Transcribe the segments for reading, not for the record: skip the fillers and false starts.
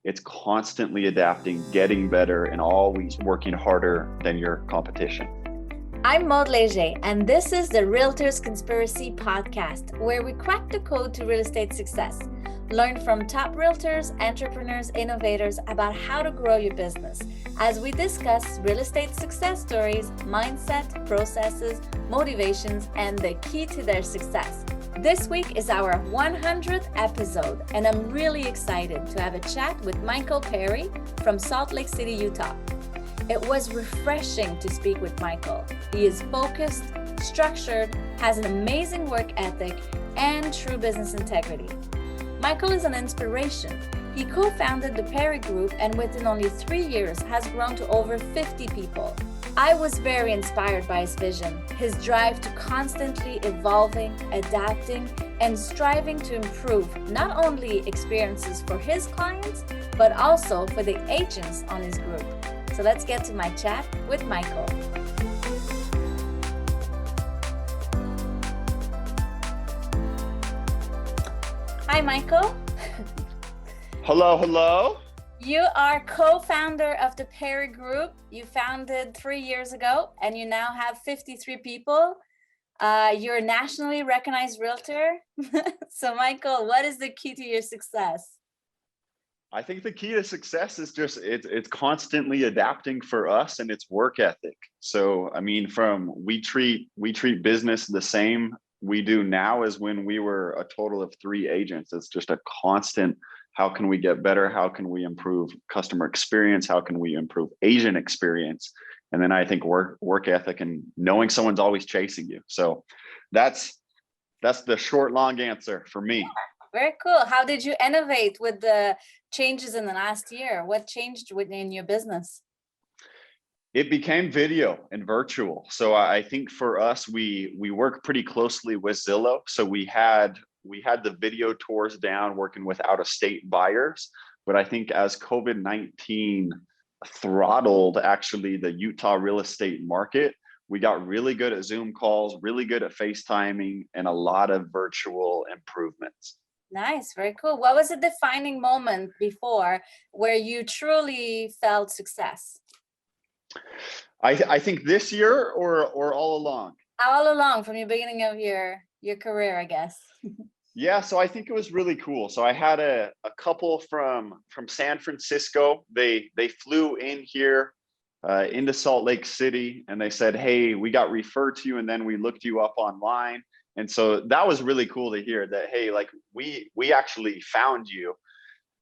It's constantly adapting, getting better, and always working harder than your competition. I'm Maud Leger, and this is the Realtors Conspiracy Podcast, where we crack the code to real estate success. Learn from top realtors, entrepreneurs, innovators about how to grow your business as we discuss real estate success stories, mindset, processes, motivations, and the key to their success. This week is our 100th episode, and I'm really excited to have a chat with Michael Perry from Salt Lake City, Utah. It was refreshing to speak with Michael. He is focused, structured, has an amazing work ethic, and true business integrity. Michael is an inspiration. He co-founded the Perry Group and within only 3 years has grown to over 50 people. I was very inspired by his vision, his drive to constantly evolving, adapting, and striving to improve not only experiences for his clients, but also for the agents on his group. So let's get to my chat with Michael. Hi, Michael. Hello. You are co-founder of the Perry Group. You founded 3 years ago, and you now have 53 people. You're a nationally recognized realtor. So, Michael, what is the key to your success? I think the key to success is just it's constantly adapting for us, and it's work ethic. So, I mean, we treat business the same we do now as when we were a total of 3 agents. It's just a constant. How can we get better? How can we improve customer experience? How can we improve agent experience? And then I think work ethic and knowing someone's always chasing you. So that's the short, long answer for me. Very cool. How did you innovate with the changes in the last year? What changed within your business? It became video and virtual. So I think for us, we work pretty closely with Zillow. So we had the video tours down working with out-of-state buyers. But I think as COVID-19 throttled actually the Utah real estate market, we got really good at Zoom calls, really good at FaceTiming, and a lot of virtual improvements. Nice, very cool. What was a defining moment before where you truly felt success? I think this year or all along? All along from the beginning of your career, I guess. Yeah, so I think it was really cool. So I had a couple from San Francisco. They flew in here into Salt Lake City, and they said, "Hey, we got referred to you, and then we looked you up online." And so that was really cool to hear that, hey, like we actually found you.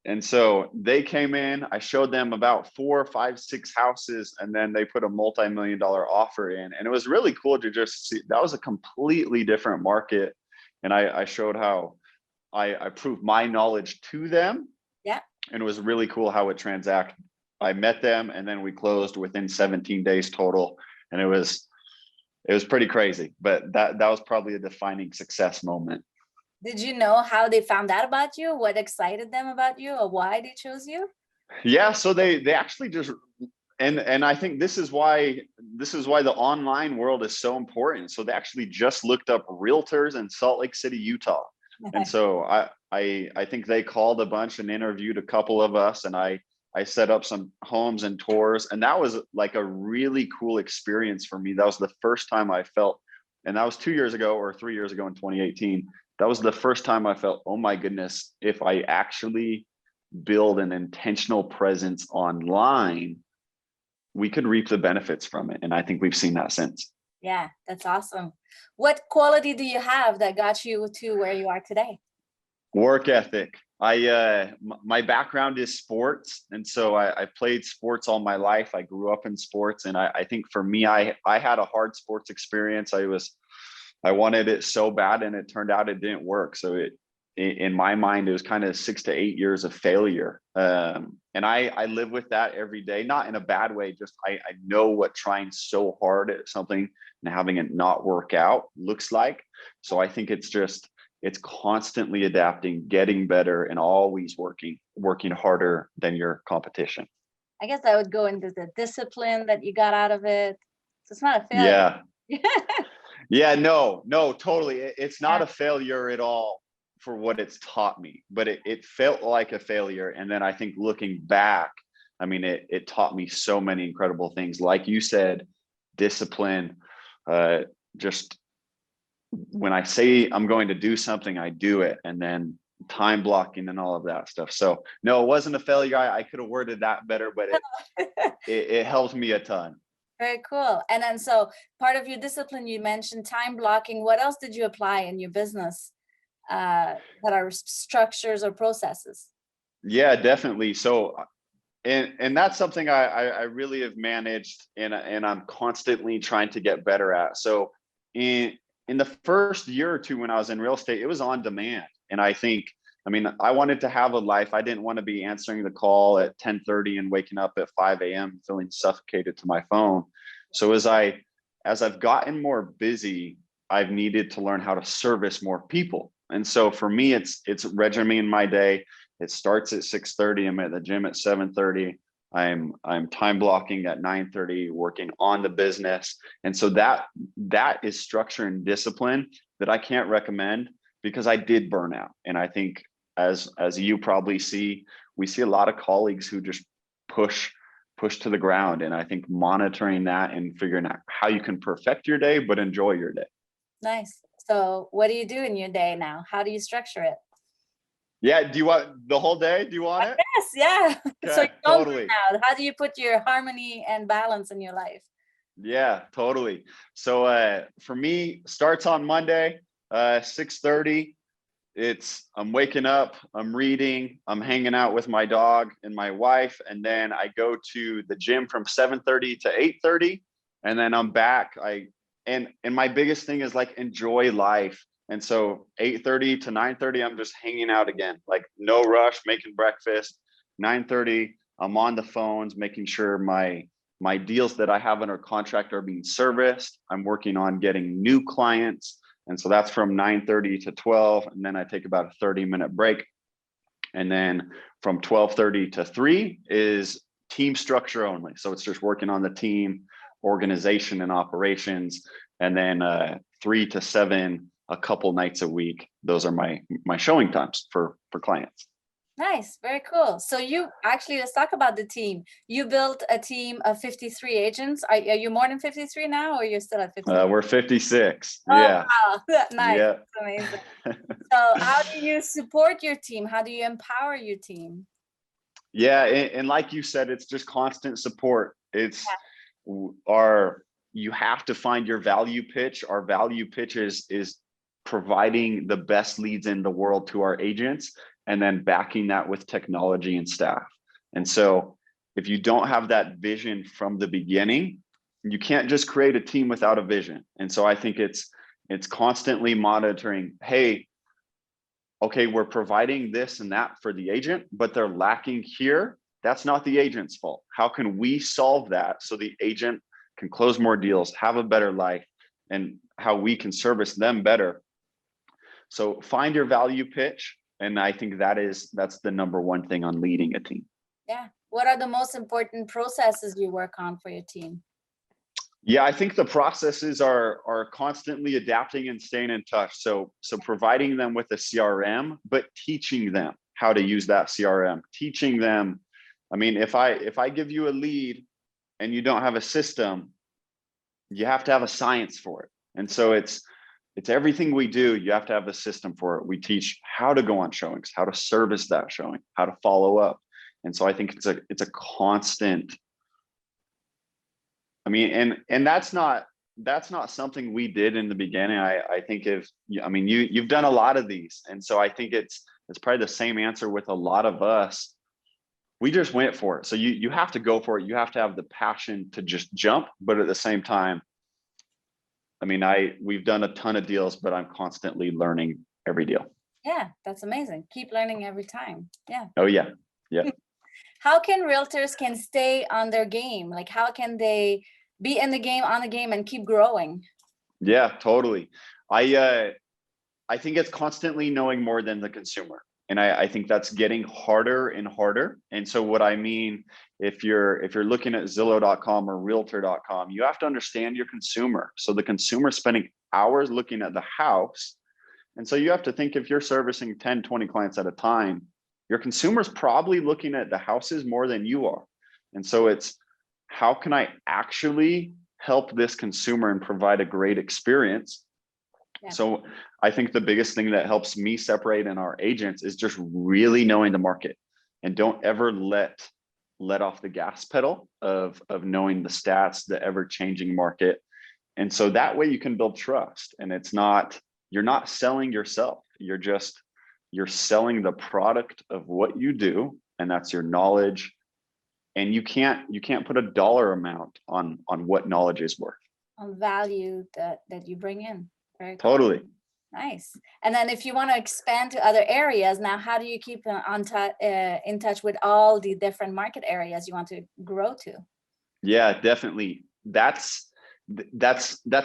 And so they came in, I showed them about 4, 5, 6 houses, and then they put a multi-million-dollar offer in. And it was really cool to just see that was a completely different market. And I showed how I proved my knowledge to them. Yeah. And it was really cool how it transacted. I met them, and then we closed within 17 days total. And it was pretty crazy, but that was probably a defining success moment. Did you know how they found out about you? What excited them about you, or why they chose you? Yeah, so they actually just and I think this is why the online world is so important. So they actually just looked up realtors in Salt Lake City, Utah. And so I think they called a bunch and interviewed a couple of us, and I set up some homes and tours, and that was like a really cool experience for me. That was the first time I felt, and that was 2 years ago or 3 years ago in 2018. That was the first time I felt, oh my goodness, if I actually build an intentional presence online, we could reap the benefits from it. And I think we've seen that since. Yeah, that's awesome. What quality do you have that got you to where you are today? Work ethic. My background is sports. And so I played sports all my life. I grew up in sports. And I think for me, I had a hard sports experience. I wanted it so bad, and it turned out it didn't work. So in my mind, it was kind of 6 to 8 years of failure. And I live with that every day, not in a bad way. Just I know what trying so hard at something and having it not work out looks like. So I think it's constantly adapting, getting better, and always working harder than your competition. I guess I would go into the discipline that you got out of it. So it's not a failure. Yeah. Yeah, no, totally. It's not a failure at all for what it's taught me, but it felt like a failure. And then I think looking back, I mean, it taught me so many incredible things. Like you said, discipline, just when I say I'm going to do something, I do it. And then time blocking and all of that stuff. So no, it wasn't a failure. I could have worded that better, but it helped me a ton. Very cool. And then so part of your discipline, you mentioned time blocking. What else did you apply in your business that are structures or processes? Yeah, definitely. So and that's something I really have managed, and I'm constantly trying to get better at. So in the first year or two when I was in real estate, it was on demand. And I think, I mean, I wanted to have a life. I didn't want to be answering the call at 10:30 and waking up at 5 a.m. feeling suffocated to my phone. So as I've gotten more busy, I've needed to learn how to service more people. And so for me, it's regimen my day. It starts at 6:30. I'm at the gym at 7:30. I'm time blocking at 9:30, working on the business. And so that is structure and discipline that I can't recommend, because I did burn out. And I think as you probably see, we see a lot of colleagues who just push to the ground. And I think monitoring that and figuring out how you can perfect your day, but enjoy your day. Nice. So what do you do in your day now? How do you structure it? Yeah. Do you want the whole day? Do you want it? Yes, yeah. Okay, So you don't burn totally. out. How do you put your harmony and balance in your life? Yeah, totally. So for me, starts on Monday, 6:30. I'm waking up, I'm reading, I'm hanging out with my dog and my wife, and then I go to the gym from 7:30 to 8:30, and then I'm back. And my biggest thing is like enjoy life. And so 8:30 to 9:30, I'm just hanging out again, like no rush, making breakfast. 9:30, I'm on the phones, making sure my deals that I have under contract are being serviced. I'm working on getting new clients. And so that's from 9:30 to 12. And then I take about a 30-minute break. And then from 12:30 to 3 is team structure only. So it's just working on the team, organization and operations. And then 3 to 7, a couple nights a week. Those are my showing times for clients. Nice, very cool. So you actually, let's talk about the team. You built a team of 53 agents. Are you more than 53 now, or you're still at 50? We're 56. Oh, Yeah. wow. Nice. Yeah. That's amazing. So how do you support your team? How do you empower your team? Yeah. And like you said, it's just constant support. It's you have to find your value pitch. Our value pitch is providing the best leads in the world to our agents, and then backing that with technology and staff. And so if you don't have that vision from the beginning, you can't just create a team without a vision. And so I think it's constantly monitoring, hey, okay, we're providing this and that for the agent, but they're lacking here. That's not the agent's fault. How can we solve that so the agent can close more deals, have a better life, and how we can service them better? So find your value pitch. And I think that's the number one thing on leading a team. Yeah. What are the most important processes you work on for your team? Yeah, I think the processes are constantly adapting and staying in touch. So providing them with a CRM, but teaching them how to use that CRM. Teaching them, I mean, if I give you a lead and you don't have a system, you have to have a science for it. And so it's everything we do, you have to have a system for it. We teach how to go on showings, how to service that showing, how to follow up. And so I think it's a constant. I mean, and that's not something we did in the beginning. I think you've done a lot of these. And so I think it's probably the same answer with a lot of us. We just went for it. So you have to go for it. You have to have the passion to just jump, but at the same time, I mean, we've done a ton of deals, but I'm constantly learning every deal. Yeah, that's amazing. Keep learning every time. Yeah. Oh yeah. Yeah. How can realtors can stay on their game? Like, how can they be in the game, on the game, and keep growing? Yeah, totally. I think it's constantly knowing more than the consumer. And I think that's getting harder and harder. And so what I mean, if you're looking at Zillow.com or Realtor.com, you have to understand your consumer. So the consumer is spending hours looking at the house, And so you have to think, if you're servicing 10, 20 clients at a time, your consumer's probably looking at the houses more than you are. And so it's, how can I actually help this consumer and provide a great experience? Yeah. So I think the biggest thing that helps me separate and our agents is just really knowing the market, and don't ever let off the gas pedal of knowing the stats, the ever-changing market. And so that way you can build trust, and you're not selling yourself. You're selling the product of what you do, and that's your knowledge. And you can't put a dollar amount on what knowledge is worth. On value that you bring in. Very cool. Totally. Nice. And then if you want to expand to other areas, now how do you keep in touch with all the different market areas you want to grow to? Yeah, definitely. That's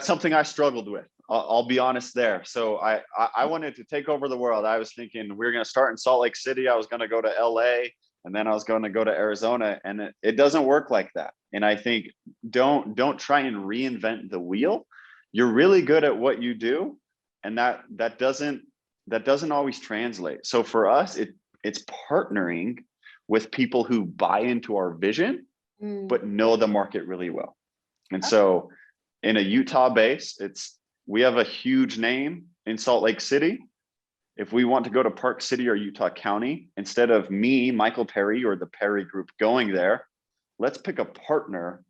something I struggled with. I'll be honest there. So I wanted to take over the world. I was thinking we were going to start in Salt Lake City. I was going to go to LA, and then I was going to go to Arizona, and it doesn't work like that. And I think don't try and reinvent the wheel. You're really good at what you do, and that doesn't always translate. So for us, it's partnering with people who buy into our vision, but know the market really well. And so in a Utah base, we have a huge name in Salt Lake City. If we want to go to Park City or Utah County, instead of me, Michael Perry, or the Perry Group going there, let's pick a partner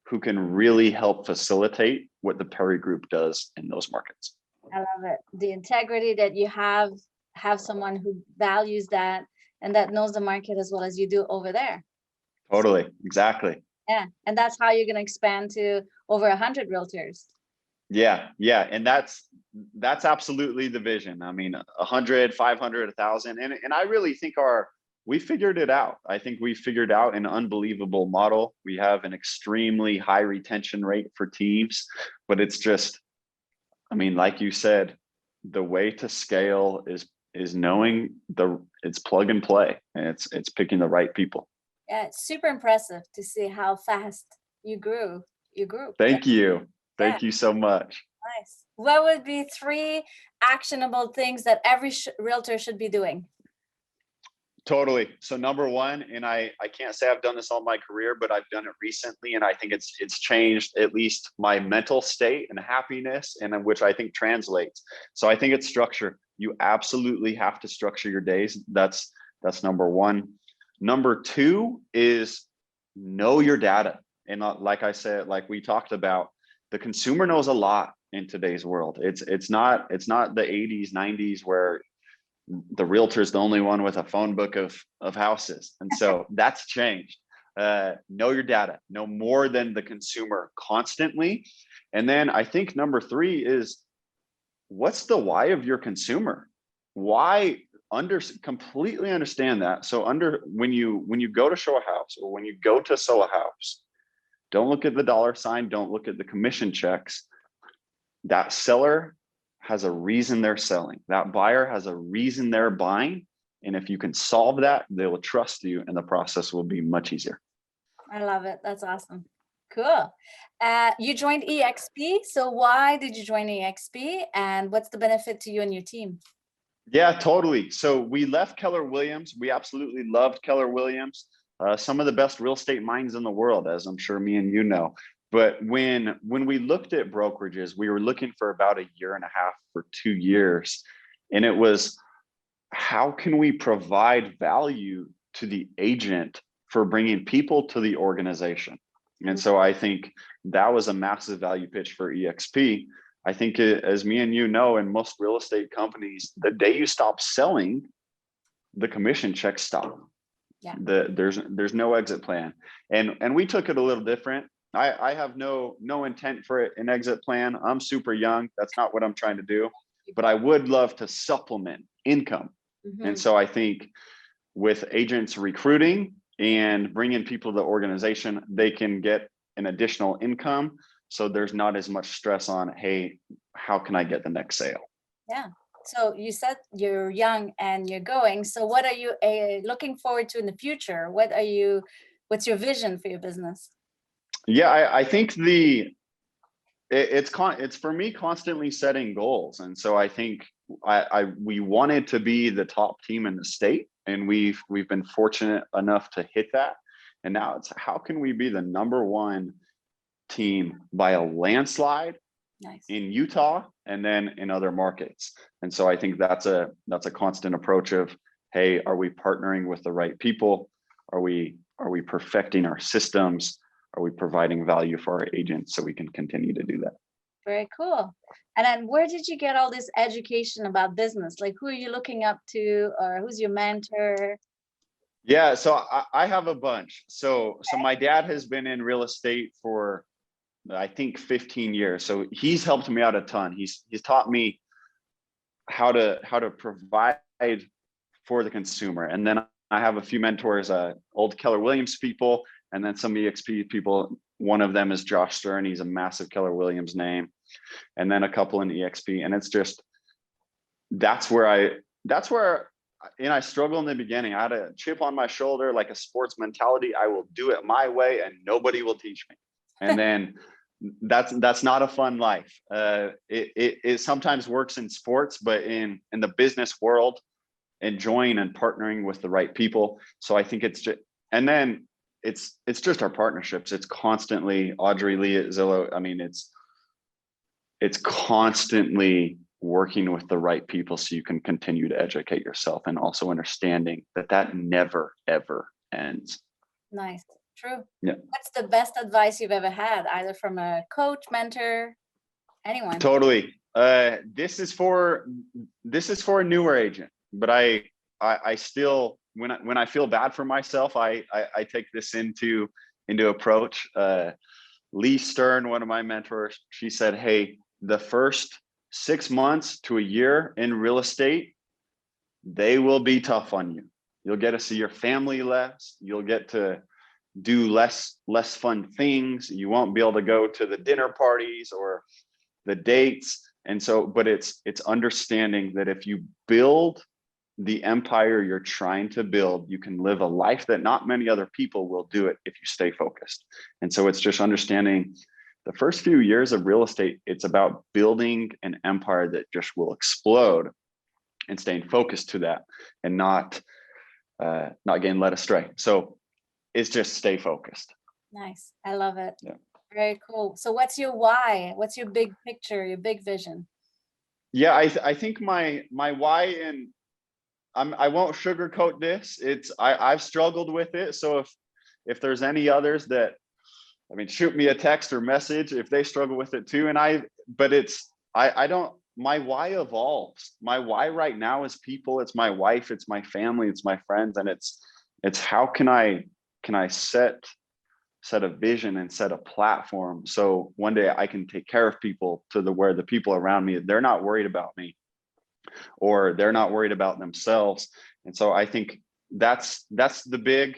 who can really help facilitate what the Perry Group does in those markets. I love it. The integrity that you have someone who values that and that knows the market as well as you do over there. Totally. Exactly. Yeah. And that's how you're going to expand to over 100 realtors. Yeah. And that's absolutely the vision. I mean, 100, 500, 1,000. And I really think we figured it out. I think we figured out an unbelievable model. We have an extremely high retention rate for teams, but it's just, I mean, like you said, the way to scale is knowing it's plug and play, and it's picking the right people. Yeah, it's super impressive to see how fast you grew. Thank you. Thank you so much. Nice. What would be 3 actionable things that every realtor should be doing? Totally. So number 1, and I can't say I've done this all my career, but I've done it recently, and I think it's changed at least my mental state and happiness, and which I think translates. So I think it's structure. You absolutely have to structure your days. That's number 1. Number 2 is know your data. And like I said, like we talked about, the consumer knows a lot in today's world. It's not the 80s, 90s where the realtor is the only one with a phone book of houses. And so that's changed. Know your data, know more than the consumer constantly. And then I think number 3 is, what's the why of your consumer? Why? Completely understand that. So when you go to show a house, or when you go to sell a house, don't look at the dollar sign, don't look at the commission checks. That seller has a reason they're selling. That buyer has a reason they're buying. And if you can solve that, they will trust you, and the process will be much easier. I love it. That's awesome. Cool. You joined EXP. So why did you join EXP, and what's the benefit to you and your team? Yeah, totally. So we left Keller Williams. We absolutely loved Keller Williams. Some of the best real estate minds in the world, as I'm sure me and you know. But when we looked at brokerages, we were looking for about 1.5 years for 2 years. And it was, how can we provide value to the agent for bringing people to the organization? And so I think that was a massive value pitch for EXP. I think as me and you know, in most real estate companies, the day you stop selling, the commission checks stop. Yeah. There's no exit plan. And we took it a little different. I have no intent for an exit plan. I'm super young. That's not what I'm trying to do. But I would love to supplement income. Mm-hmm. And so I think with agents recruiting and bringing people to the organization, they can get an additional income. So there's not as much stress on, hey, how can I get the next sale? Yeah. So you said you're young and you're going. So what are you looking forward to in the future? What's your vision for your business? Yeah, I think it's for me constantly setting goals. And so I think we wanted to be the top team in the state, and we've been fortunate enough to hit that. And now it's how can we be the number one team by a landslide in Utah and then in other markets. And so I think that's a constant approach of, hey, are we partnering with the right people? Are we perfecting our systems? Are we providing value for our agents so we can continue to do that? Very cool. And then where did you get all this education about business? Like, who are you looking up to, or who's your mentor? Yeah, so I have a bunch. So my dad has been in real estate for, I think, 15 years. So he's helped me out a ton. He's taught me how to provide for the consumer. And then I have a few mentors, old Keller Williams people, and then some EXP people. One of them is Josh Stern. He's a massive Keller Williams name. And then a couple in EXP. And it's just, that's where I struggled in the beginning. I had a chip on my shoulder, like a sports mentality. I will do it my way and nobody will teach me. And then that's not a fun life. It sometimes works in sports, but in the business world, enjoying and partnering with the right people. So I think it's just, and then it's just our partnerships. It's constantly Audrey Lee at Zillow. I mean, it's constantly working with the right people so you can continue to educate yourself, and also understanding that never, ever ends. Nice. True. Yeah. What's the best advice you've ever had, either from a coach, mentor, anyone? Totally. This is for a newer agent, but I still, when I feel bad for myself, I take this into approach. Lee Stern, one of my mentors, she said, hey, the first 6 months to a year in real estate, they will be tough on you. You'll get to see your family less. You'll get to do less fun things. You won't be able to go to the dinner parties or the dates. And so, but it's understanding that if you build the empire you're trying to build, you can live a life that not many other people will do it if you stay focused. And so it's just understanding the first few years of real estate, it's about building an empire that just will explode, and staying focused to that, and not getting led astray. So it's just stay focused. Nice. I love it. Yeah. Very cool. So what's your why? What's your big picture, your big vision? Yeah, I think my why, and I won't sugarcoat this. I've struggled with it. So if there's any others that, I mean, shoot me a text or message if they struggle with it too. And I don't, my why evolves. My why right now is people. It's my wife, it's my family, it's my friends. And it's how can I set a vision and set a platform so one day I can take care of people to where the people around me, they're not worried about me, or they're not worried about themselves. And so I think that's the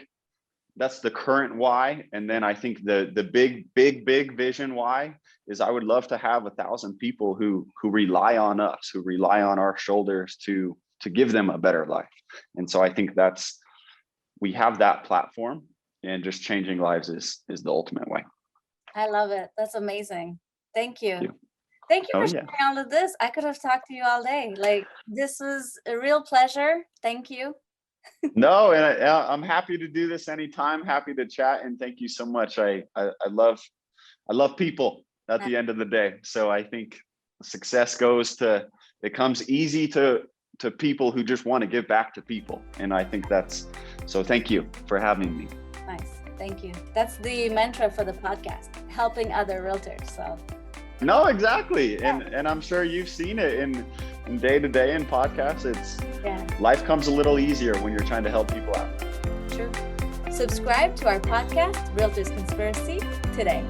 current why. And then I think the big vision why is I would love to have 1,000 people who rely on us, who rely on our shoulders to give them a better life. And so I think we have that platform, and just changing lives is the ultimate way. I love it. That's amazing. Thank you. Yeah. Thank you for sharing all of this. I could have talked to you all day. Like, this was a real pleasure. Thank you. No, and I'm happy to do this anytime. Happy to chat, and thank you so much. I love people at the end of the day. So I think success it comes easy to people who just want to give back to people. And I think so thank you for having me. Nice. Thank you. That's the mantra for the podcast, helping other realtors. So. No, exactly. And I'm sure you've seen it in day to day in podcasts. Life comes a little easier when you're trying to help people out. True. Subscribe to our podcast, Realtors Conspiracy, today.